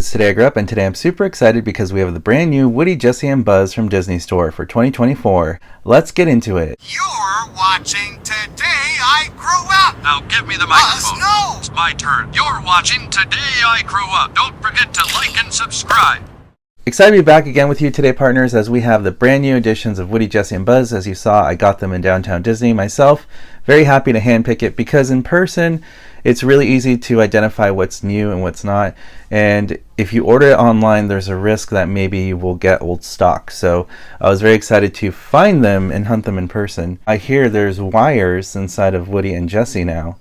Today I Grew Up, and today I'm super excited because we have the brand new Woody, Jessie, and Buzz from Disney Store for 2024. Let's get into it. You're watching Today I Grew Up. Now give me the microphone. Buzz, no! It's my turn. You're watching Today I Grew Up. Don't forget to like and subscribe. Excited to be back again with you today, partners, as we have the brand new editions of Woody, Jessie, and Buzz. As you saw, I got them in downtown Disney myself. Very happy to handpick it because in person, it's really easy to identify what's new and what's not. And if you order it online, there's a risk that maybe you will get old stock. So I was very excited to find them and hunt them in person. I hear there's wires inside of Woody and Jessie now,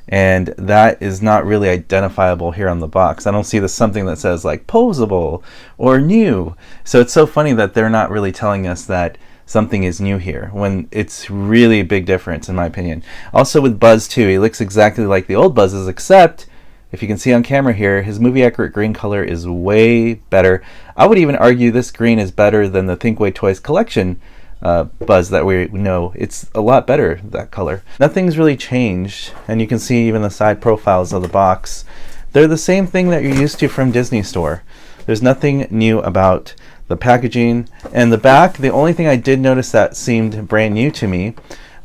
and that is not really identifiable here on the box. I don't see something that says like posable or new. So it's so funny that they're not really telling us that something is new here when it's really a big difference in my opinion. Also with Buzz too, he looks exactly like the old Buzzes, except if you can see on camera here, his movie accurate green color is way better. I would even argue this green is better than the Thinkway Toys collection Buzz that we know. It's a lot better, that color. Nothing's really changed, and you can see even the side profiles of the box. They're the same thing that you're used to from Disney Store. There's nothing new about the packaging. And the back, the only thing I did notice that seemed brand new to me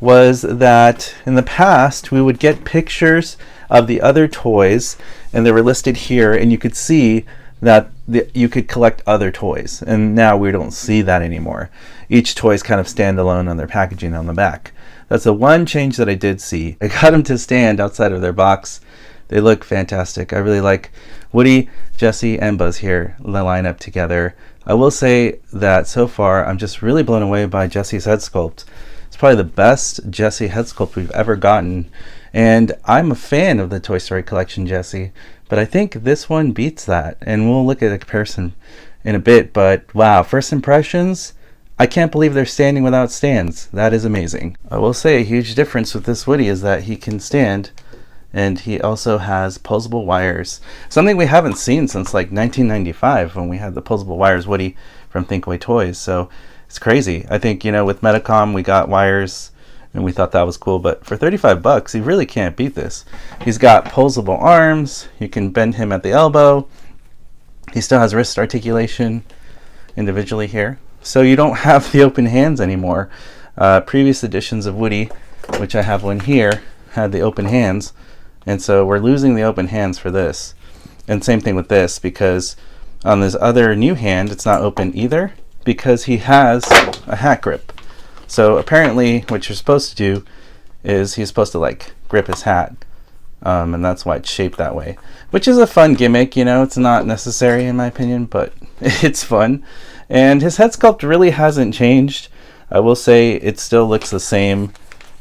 was that in the past we would get pictures of the other toys and they were listed here, and you could see that you could collect other toys, and now we don't see that anymore. Each toy is kind of standalone on their packaging on the back. That's the one change that I did see. I got them to stand outside of their box. They look fantastic. I really like Woody, Jessie, and Buzz here. They line up together. I will say that so far I'm just really blown away by Jessie's head sculpt. It's probably the best Jessie head sculpt we've ever gotten, and I'm a fan of the Toy Story collection Jessie, but I think this one beats that, and we'll look at a comparison in a bit. But wow, first impressions, I can't believe they're standing without stands. That is amazing. I will say a huge difference with this Woody is that he can stand, and he also has posable wires, something we haven't seen since like 1995 when we had the posable wires Woody from Thinkway Toys. So it's crazy. I think, you know, with Medicom we got wires and we thought that was cool, but for 35 bucks you really can't beat this. He's got posable arms. You can bend him at the elbow. He still has wrist articulation individually here, so you don't have the open hands anymore. Previous editions of Woody, which I have one here, had the open hands. And so we're losing the open hands for this. And same thing with this, because on this other new hand, it's not open either because he has a hat grip. So apparently what you're supposed to do is he's supposed to like grip his hat. And that's why it's shaped that way, which is a fun gimmick. You know, it's not necessary in my opinion, but it's fun. And his head sculpt really hasn't changed. I will say it still looks the same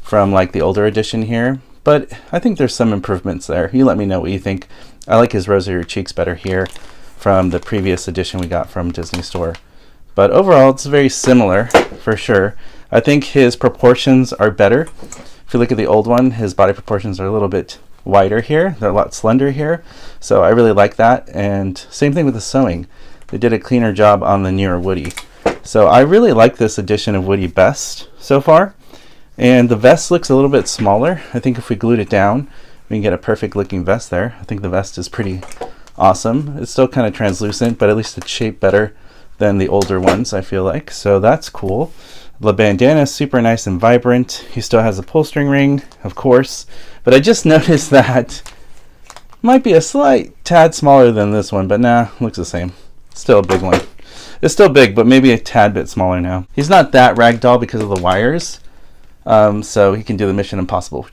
from like the older edition here, but I think there's some improvements there. You let me know what you think. I like his rosier cheeks better here from the previous edition we got from Disney Store. But overall, it's very similar for sure. I think his proportions are better. If you look at the old one, his body proportions are a little bit wider here. They're a lot slender here. So I really like that. And same thing with the sewing. They did a cleaner job on the newer Woody. So I really like this edition of Woody best so far. And the vest looks a little bit smaller. I think if we glued it down, we can get a perfect looking vest there. I think the vest is pretty awesome. It's still kind of translucent, but at least it's shaped better than the older ones, I feel like. So that's cool. The bandana is super nice and vibrant. He still has a pull string ring, of course. But I just noticed that might be a slight tad smaller than this one, but nah, looks the same. Still a big one. It's still big, but maybe a tad bit smaller now. He's not that ragdoll because of the wires. So he can do the Mission Impossible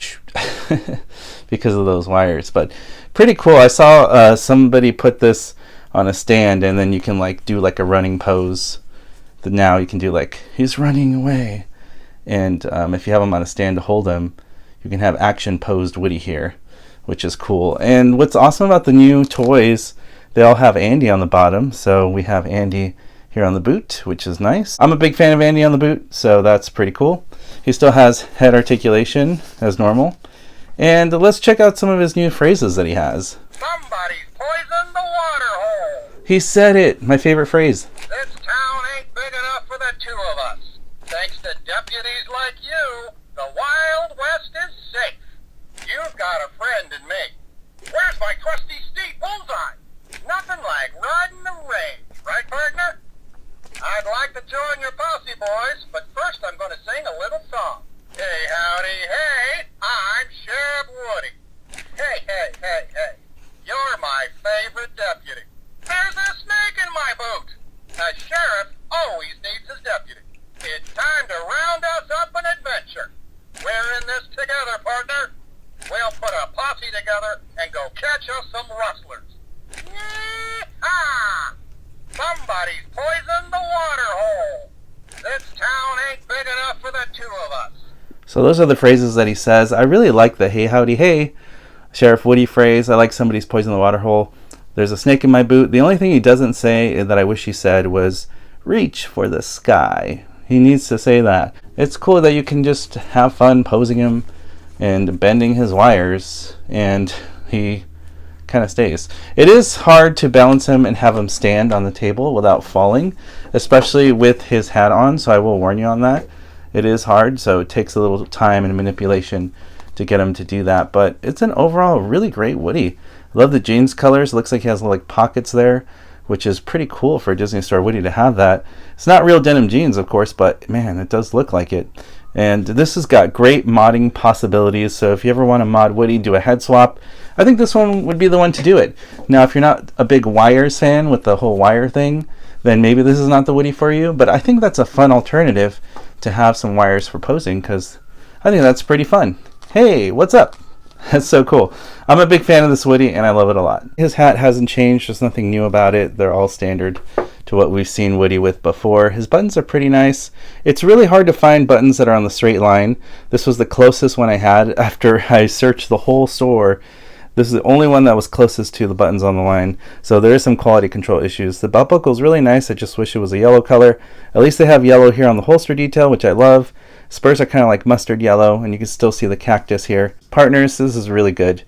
because of those wires, but pretty cool. I saw somebody put this on a stand, and then you can like do like a running pose. Now you can do like he's running away, and if you have him on a stand to hold him, you can have action posed Woody here, which is cool. And what's awesome about the new toys, they all have Andy on the bottom. So we have Andy here on the boot, which is nice. I'm a big fan of Andy on the boot, so that's pretty cool. He still has head articulation as normal. And let's check out some of his new phrases that he has. Somebody's poisoned the water hole. He said it. My favorite phrase. This town ain't big enough for the two of us. Thanks to deputies like you, the Wild West is safe. You've got a friend in me. Where's my trusty Steve Bullseye? Nothing like riding A sheriff always needs his deputy. It's time to round us up an adventure. We're in this together, partner. We'll put a posse together and go catch us some rustlers. Yee-haw! Somebody's poisoned the water hole. This town ain't big enough for the two of us. So those are the phrases that he says. I really like the hey howdy hey Sheriff Woody phrase. I like somebody's poisoned the water hole. There's a snake in my boot. The only thing he doesn't say that I wish he said was reach for the sky. He needs to say that. It's cool that you can just have fun posing him and bending his wires, and he kind of stays. It is hard to balance him and have him stand on the table without falling, especially with his hat on, so I will warn you on that. It is hard, so it takes a little time and manipulation to get him to do that, but it's an overall really great Woody. I love the jeans colors. It looks like he has like pockets there, which is pretty cool for a Disney Store Woody to have that. It's not real denim jeans, of course, but man, it does look like it. And this has got great modding possibilities, so if you ever want to mod Woody, do a head swap, I think this one would be the one to do it. Now, if you're not a big wires fan with the whole wire thing, then maybe this is not the Woody for you, but I think that's a fun alternative to have some wires for posing, because I think that's pretty fun. Hey, what's up? That's so cool. I'm a big fan of this Woody, and I love it a lot. His hat hasn't changed. There's nothing new about it. They're all standard to what we've seen Woody with before. His buttons are pretty nice. It's really hard to find buttons that are on the straight line. This was the closest one I had after I searched the whole store. This is the only one that was closest to the buttons on the line. So there is some quality control issues. The belt buckle is really nice. I just wish it was a yellow color. At least they have yellow here on the holster detail, which I love. Spurs are kind of like mustard yellow, and you can still see the cactus here. Partners, this is really good.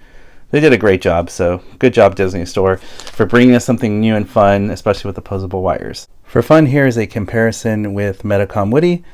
They did a great job, so good job Disney Store for bringing us something new and fun, especially with the posable wires. For fun, here is a comparison with Metacom Woody,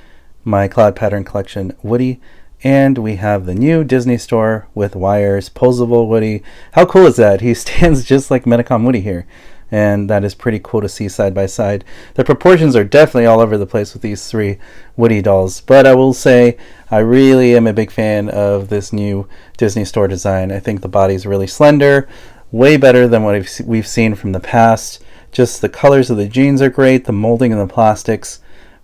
my Cloud Pattern Collection Woody, and we have the new Disney Store with wires, posable Woody. How cool is that? He stands just like Metacom Woody here, and that is pretty cool to see side by side. The proportions are definitely all over the place with these three Woody dolls, but I will say I really am a big fan of this new Disney Store design. I think the body's really slender, way better than what we've seen from the past. Just the colors of the jeans are great, the molding and the plastics.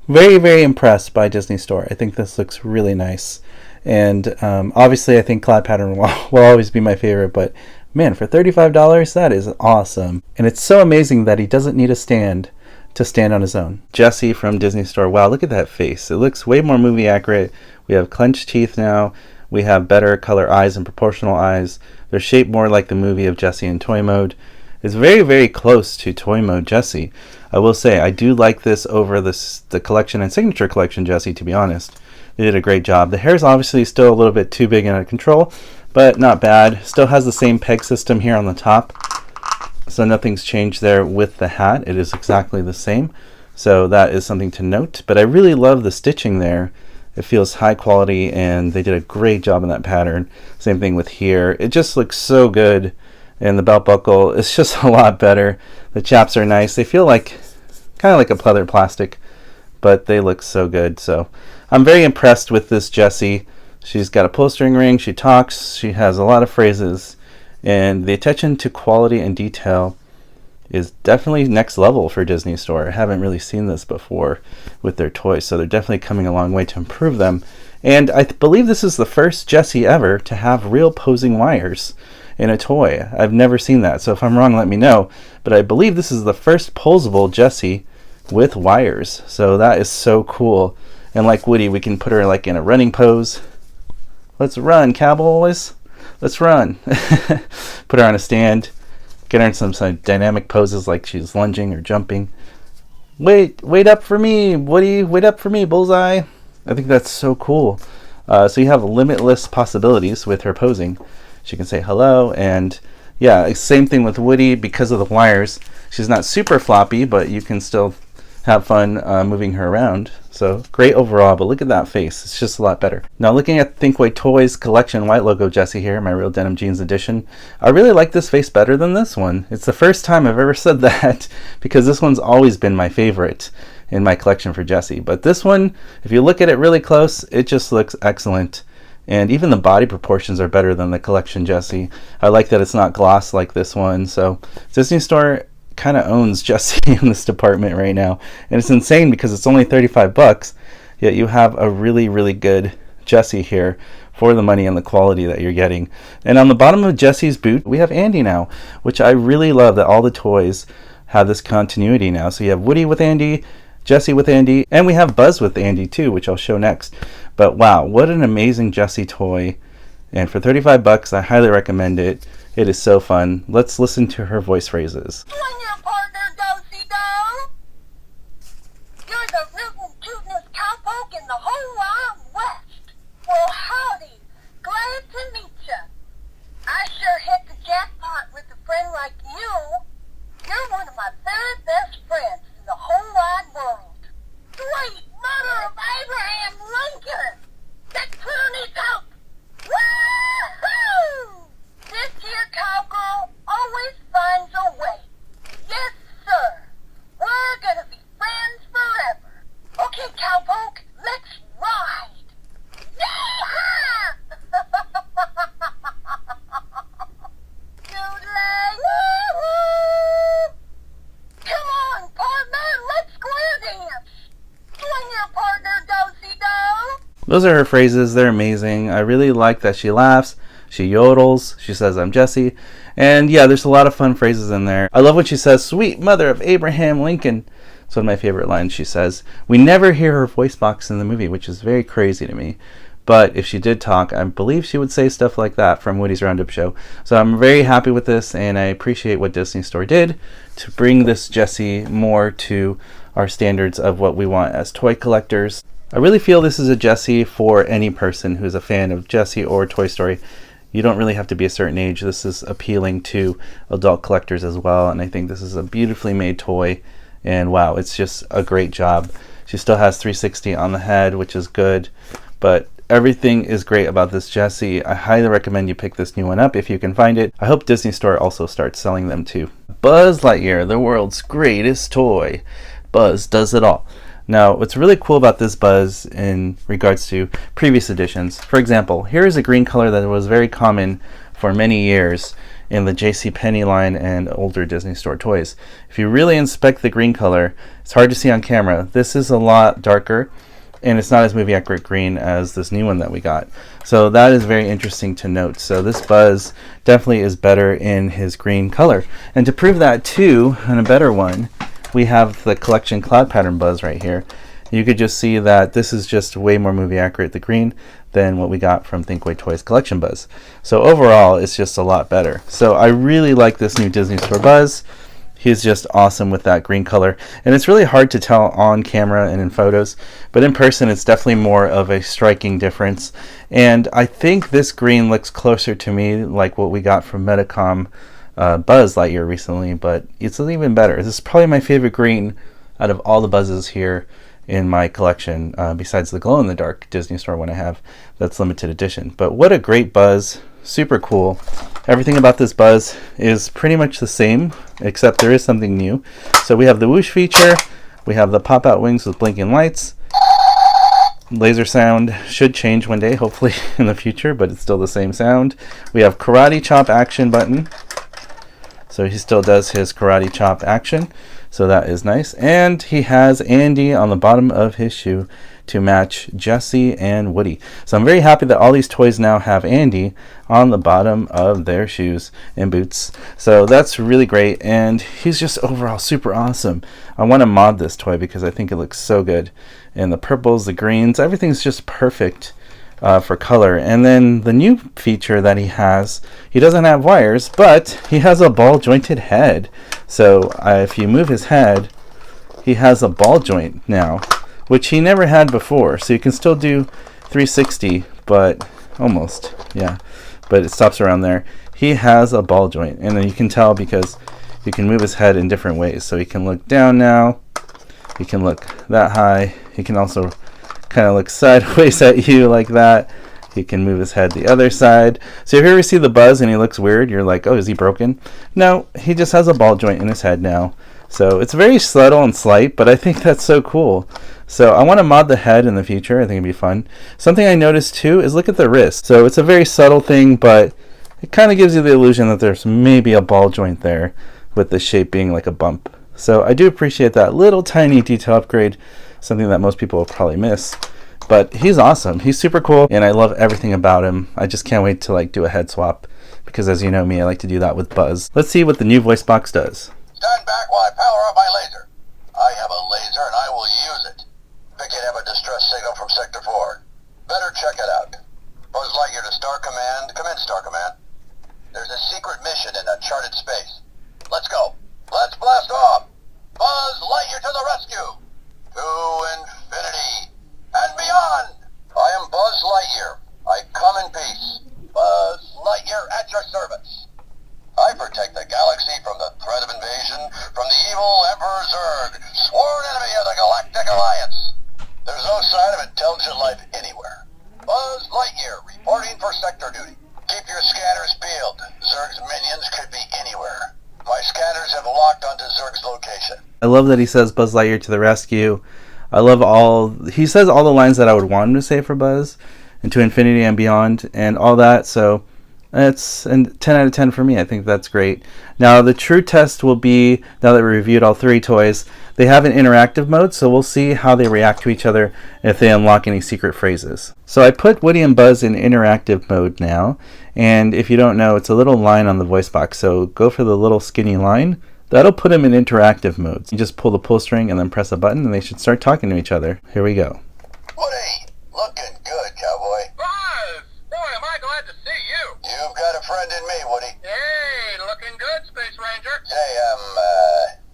Very, very impressed by Disney Store. I think this looks really nice. And obviously I think Cloud Pattern will always be my favorite, but man, for $35, that is awesome. And it's so amazing that he doesn't need a stand to stand on his own. Jessie from Disney Store. Wow, look at that face. It looks way more movie accurate. We have clenched teeth now. We have better color eyes and proportional eyes. They're shaped more like the movie of Jessie in toy mode. It's very, very close to toy mode Jessie. I will say, I do like this over the collection and signature collection Jessie, to be honest. They did a great job. The hair is obviously still a little bit too big and out of control, but not bad. Still has the same peg system here on the top, so nothing's changed there with the hat. It is exactly the same, so that is something to note. But I really love the stitching there. It feels high quality, and they did a great job in that pattern. Same thing with here. It just looks so good, and the belt buckle is just a lot better. The chaps are nice. They feel like kind of like a pleather plastic, but they look so good. So I'm very impressed with this Jessie. She's got a pull-string ring, she talks, she has a lot of phrases, and the attention to quality and detail is definitely next level for Disney Store. I haven't really seen this before with their toys, so they're definitely coming a long way to improve them. And I believe this is the first Jessie ever to have real posing wires in a toy. I've never seen that, so if I'm wrong, let me know. But I believe this is the first posable Jessie with wires, so that is so cool. And like Woody, we can put her like in a running pose. Let's run, cowboys. Let's run. Put her on a stand. Get her in some dynamic poses like she's lunging or jumping. Wait up for me, Woody. Wait up for me, Bullseye. I think that's so cool. So you have limitless possibilities with her posing. She can say hello, and yeah, same thing with Woody. Because of the wires, she's not super floppy, but you can still have fun moving her around. So great overall, but look at that face. It's just a lot better. Now looking at Thinkway Toys Collection White Logo Jessie here, my Real Denim Jeans edition, I really like this face better than this one. It's the first time I've ever said that, because this one's always been my favorite in my collection for Jessie. But this one, if you look at it really close, it just looks excellent. And even the body proportions are better than the collection Jessie. I like that it's not gloss like this one. So Disney Store kind of owns Jessie in this department right now. And it's insane because it's only $35, yet you have a really, really good Jessie here for the money and the quality that you're getting. And on the bottom of Jessie's boot, we have Andy now, which I really love that all the toys have this continuity now. So you have Woody with Andy, Jessie with Andy, and we have Buzz with Andy too, which I'll show next. But wow, what an amazing Jessie toy. And for $35, I highly recommend it. It is so fun. Let's listen to her voice phrases. Join your partner, Do-si-do. You're the rootin' tootin'est cowpoke in the whole wide west. Well, howdy. Glad to meet ya. I sure hit the jackpot with a friend like you. You're one of my very best friends in the whole wide world. Sweet mother of Abraham Lincoln! That pony's out! Woo-hoo! This here cowgirl always finds a way. Yes, sir. We're gonna be friends forever. Okay, cowpoke, let's ride. Yee-haw! Doodley, woo-hoo! Come on, partner, let's square dance. Join your partner, Do-si-do. Those are her phrases. They're amazing. I really like that she laughs, she yodels, she says, "I'm Jessie." And yeah, there's a lot of fun phrases in there. I love when she says, "Sweet mother of Abraham Lincoln." It's one of my favorite lines she says. We never hear her voice box in the movie, which is very crazy to me. But if she did talk, I believe she would say stuff like that from Woody's Roundup show. So I'm very happy with this, and I appreciate what Disney Store did to bring this Jessie more to our standards of what we want as toy collectors. I really feel this is a Jessie for any person who's a fan of Jessie or Toy Story. You don't really have to be a certain age. This is appealing to adult collectors as well, and I think this is a beautifully made toy, and wow, it's just a great job. She still has 360 on the head, which is good, but everything is great about this Jessie. I highly recommend you pick this new one up if you can find it. I hope Disney Store also starts selling them too. Buzz Lightyear, the world's greatest toy. Buzz does it all. Now, what's really cool about this Buzz in regards to previous editions, for example, here is a green color that was very common for many years in the JCPenney line and older Disney Store toys. If you really inspect the green color, it's hard to see on camera. This is a lot darker, and it's not as movie accurate green as this new one that we got. So that is very interesting to note. So this Buzz definitely is better in his green color. And to prove that too, and a better one, we have the collection cloud pattern Buzz right here. You could just see that this is just way more movie accurate, the green, than what we got from Thinkway Toys collection Buzz. So overall, it's just a lot better. So I really like this new Disney Store Buzz. He's just awesome with that green color. And it's really hard to tell on camera and in photos, but in person it's definitely more of a striking difference. And I think this green looks closer to me like what we got from Medicom Buzz Lightyear recently, but it's even better. This is probably my favorite green out of all the Buzzes here in my collection, besides the glow-in-the-dark Disney Store one I have that's limited edition. But what a great Buzz. Super cool. Everything about this Buzz is pretty much the same, except there is something new. So we have the whoosh feature, we have the pop-out wings with blinking lights. Laser sound should change one day, hopefully in the future, but it's still the same sound. We have karate chop action button. So he still does his karate chop action. So that is nice. And he has Andy on the bottom of his shoe to match Jessie and Woody. So I'm very happy that all these toys now have Andy on the bottom of their shoes and boots. So that's really great. And he's just overall super awesome. I want to mod this toy because I think it looks so good. And the purples, the greens, everything's just perfect for color. And then the new feature that he has, he doesn't have wires, but he has a ball jointed head. So if you move his head, he has a ball joint now, which he never had before. So you can still do 360, but almost, yeah, but it stops around there. He has a ball joint, and then you can tell because you can move his head in different ways. So he can look down now, he can look that high, he can also kind of look sideways at you like that. He can move his head the other side. So if you ever see the Buzz and he looks weird, you're like, oh, is he broken? No, he just has a ball joint in his head now. So it's very subtle and slight, but I think that's so cool. So I want to mod the head in the future. I think it'd be fun. Something I noticed too is look at the wrist. So it's a very subtle thing, but it kind of gives you the illusion that there's maybe a ball joint there. with the shape being like a bump. So I do appreciate that little tiny detail upgrade, something that most people will probably miss. But he's awesome. He's super cool, and I love everything about him. I just can't wait to like do a head swap, because as you know me, I like to do that with Buzz. Let's see what the new voice box does. Stand back while I power up my laser. I have a laser and I will use it. Picking up a distress signal from Sector 4. Better check it out. Buzz Lightyear to Star Command. Come in, Star Command. There's a secret mission in uncharted space. Let's go. Let's blast off. Buzz Lightyear to the rescue. To infinity and beyond. I am Buzz Lightyear. I come in peace. Buzz Lightyear at your service. I protect the galaxy from the threat of invasion from the evil Emperor Zurg, sworn enemy of the Galactic Alliance. There's no sign of intelligent life anywhere. Buzz Lightyear reporting for sector duty. Keep your scanners peeled. Zurg's minions could be anywhere. My scanners have locked onto Zurg's location. I love that he says Buzz Lightyear to the rescue. I love he says all the lines that I would want him to say for Buzz, and to infinity and beyond, and all that. So it's a 10 out of 10 for me. I think that's great. Now the true test will be, now that we reviewed all three toys, they have an interactive mode, so we'll see how they react to each other and if they unlock any secret phrases. So I put Woody and Buzz in interactive mode now, and if you don't know, it's a little line on the voice box, so go for the little skinny line. That'll put them in interactive mode. You just pull the pull string and then press a button and they should start talking to each other. Here we go. Woody, looking good, cowboy. Buzz! Boy, am I glad to see you. You've got a friend in me, Woody. Hey, looking good, Space Ranger. Say,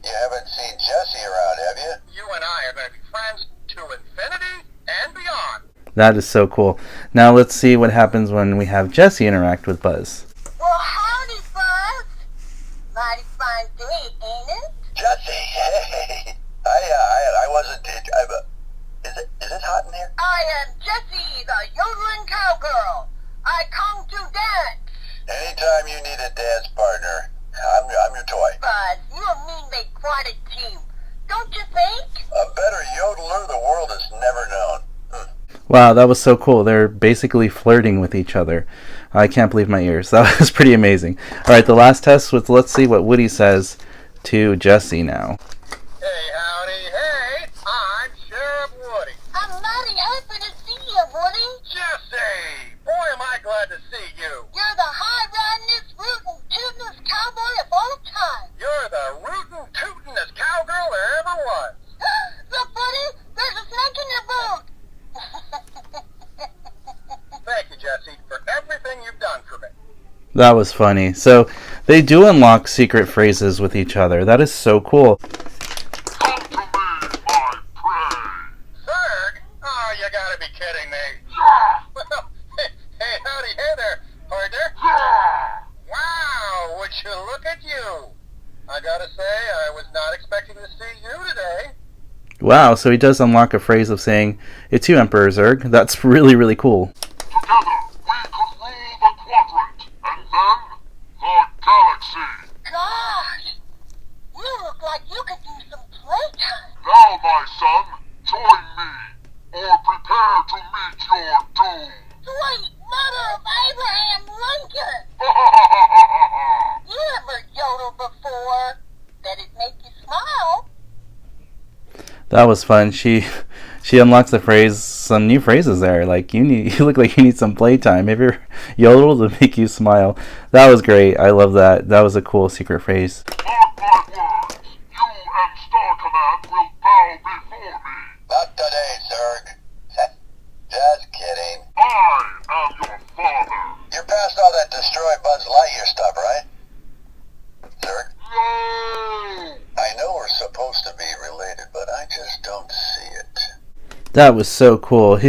you haven't seen Jessie around, have you? You and I are going to be friends to infinity and beyond. That is so cool. Now let's see what happens when we have Jessie interact with Buzz. Well, howdy, Buzz. Mighty fine day, ain't it? Jessie, hey. I wasn't... Is it hot in here? I am Jessie, the yodeling cowgirl. I come to dance. Anytime you need a dance partner, I'm your toy. Buzz, you and me make quite a team. Don't you think? A better yodeler the world has never known. Wow, that was so cool. They're basically flirting with each other. I can't believe my ears. That was pretty amazing. All right, the last test was, let's see what Woody says to Jessie now. Hey, howdy, hey. I'm Sheriff Woody. I'm mighty happy to see you, Woody. Jessie! Boy, am I glad to see you. You're the high-ridingest, rootin', tootin'est cowboy of all time. You're the rootin', tootin'est cowgirl there ever was. Look, Woody, there's a snake in your boot. Thank you, Jessie, for everything you've done for me. That was funny. So they do unlock secret phrases with each other. That is so cool. Come to me, my prey. Zurg? Oh, you gotta be kidding me. Yeah! Well, hey, howdy, hey there, partner. Yeah! Wow, would you look at you? I gotta say, I was not expecting to see you today. Wow, so he does unlock a phrase of saying, "It's you, Emperor Zurg." That's really, really cool. Together, we could rule the quadrant, and then the galaxy. Gosh, you look like you could use some playtime. Now, my son, join me, or prepare to meet your doom. Sweet mother of Abraham Lincoln! You ever yodeled before? Did it make you smile? That was fun. She unlocks the phrase, some new phrases there. Like, you look like you need some playtime. Maybe yodel to make you smile. That was great. I love that. That was a cool secret phrase. Mark my words, you and Star Command will bow before me. Not today, Zurg. Just kidding. I am your father. You're past all that destroy Buzz Lightyear stuff, right? Zurg? No! I know we're supposed to be related, but I just don't see it. That was so cool.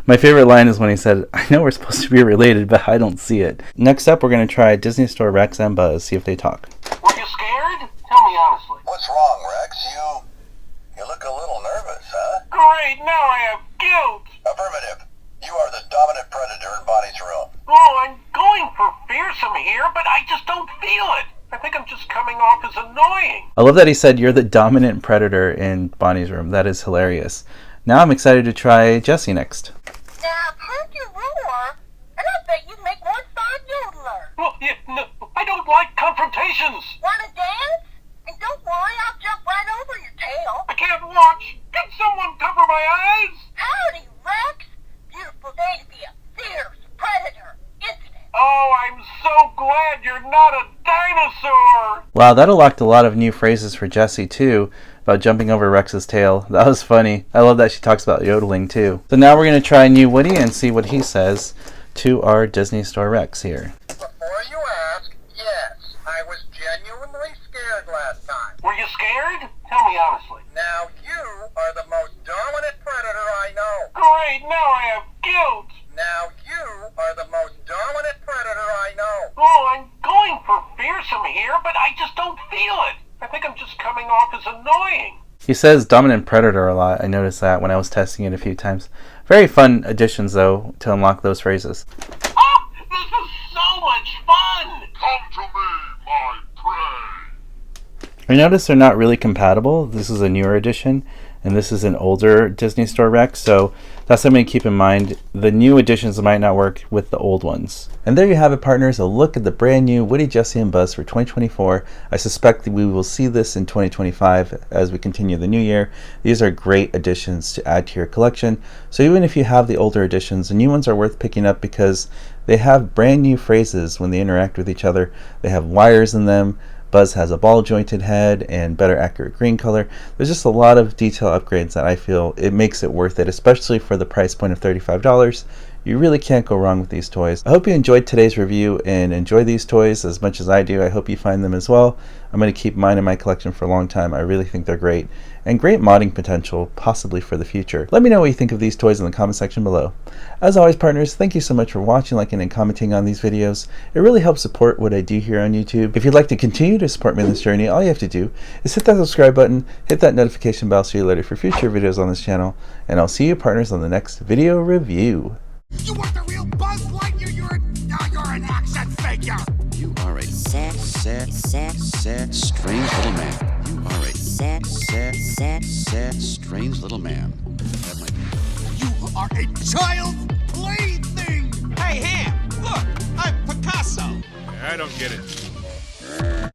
My favorite line is when he said, "I know we're supposed to be related, but I don't see it." Next up, we're going to try Disney Store Rex and Buzz, see if they talk. Were you scared? Tell me honestly. What's wrong, Rex? You look a little nervous, huh? Great, now I have guilt. Affirmative. You are the dominant predator in Bonnie's room. Oh, I'm going for fearsome here, but I just don't feel it. I think I'm just coming off as annoying. I love that he said, "You're the dominant predator in Bonnie's room." That is hilarious. Now I'm excited to try Jessie next. Now, I've heard you roar, and I bet you'd make one fine yodeler. Well, no, I don't like confrontations. Wanna dance? And don't worry, I'll jump right over your tail. I can't watch. Can someone cover my eyes? Howdy, Rex. Beautiful day to be a fierce predator, isn't it? Oh, I'm so glad you're not a dinosaur. Wow, that unlocked a lot of new phrases for Jessie too, about jumping over Rex's tail. That was funny. I love that she talks about yodeling too. So now we're going to try new Woody and see what he says to our Disney Store Rex here. Before you ask, yes, I was genuinely scared last time. Were you scared? Tell me honestly. Now you are the most dominant predator I know. Great, now I have guilt. Now you are the most dominant predator I know. Oh, I'm going for fearsome here, but I just don't feel it. I think I'm just coming off as annoying. He says dominant predator a lot. I noticed that when I was testing it a few times. Very fun additions though to unlock those phrases. Oh, this is so much fun. Come to me, my prey. I noticed they're not really compatible. This is a newer edition, and this is an older Disney Store Rex, so that's something to keep in mind. The new editions might not work with the old ones. And there you have it, partners, a look at the brand new Woody, Jessie, and Buzz for 2024. I suspect that we will see this in 2025 as we continue the new year. These are great additions to add to your collection. So even if you have the older editions, the new ones are worth picking up because they have brand new phrases when they interact with each other. They have wires in them. Buzz has a ball jointed head and better accurate green color. There's just a lot of detail upgrades that I feel it makes it worth it, especially for the price point of $35. You really can't go wrong with these toys. I hope you enjoyed today's review and enjoy these toys as much as I do. I hope you find them as well. I'm going to keep mine in my collection for a long time. I really think they're great and great modding potential possibly for the future. Let me know what you think of these toys in the comment section below. As always, partners, thank you so much for watching, liking, and commenting on these videos. It really helps support what I do here on YouTube. If you'd like to continue to support me in this journey, all you have to do is hit that subscribe button, hit that notification bell so you're alerted for future videos on this channel, and I'll see you, partners, on the next video review. You want the real Buzz Lightyear? You're an action figure. You are a sad, strange little man. You are a sad, strange little man. You are a child's plaything. Hey, Ham, look, I'm Picasso. I don't get it.